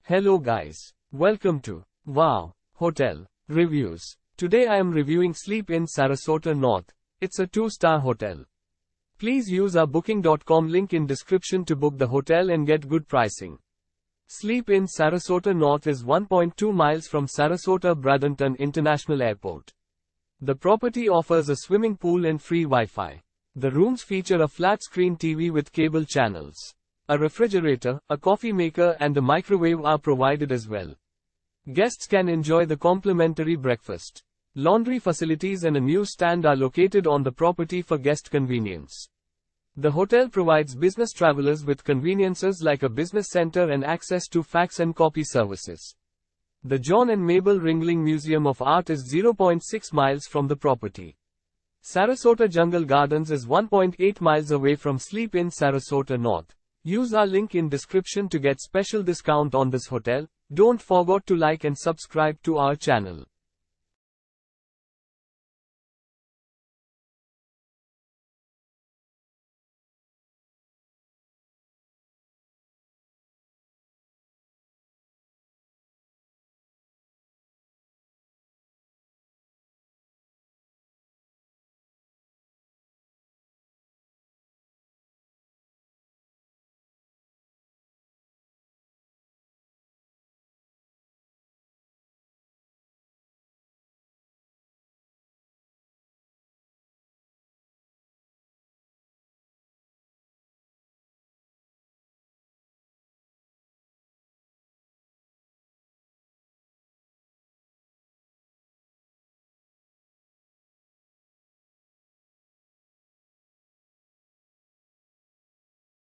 Hello guys. Welcome to Wow Hotel Reviews. Today I am reviewing Sleep Inn Sarasota North. It's a 2-star hotel. Please use our booking.com link in description to book the hotel and get good pricing. Sleep Inn Sarasota North is 1.2 miles from Sarasota-Bradenton International Airport. The property offers a swimming pool and free Wi-Fi. The rooms feature a flat-screen TV with cable channels. A refrigerator, a coffee maker and a microwave are provided as well. Guests can enjoy the complimentary breakfast. Laundry facilities and a newsstand are located on the property for guest convenience. The hotel provides business travelers with conveniences like a business center and access to fax and copy services. The John and Mable Ringling Museum of Art is 0.6 miles from the property. Sarasota Jungle Gardens is 1.8 miles away from Sleep Inn Sarasota North. Use our link in description to get special discount on this hotel. Don't forget to like and subscribe to our channel.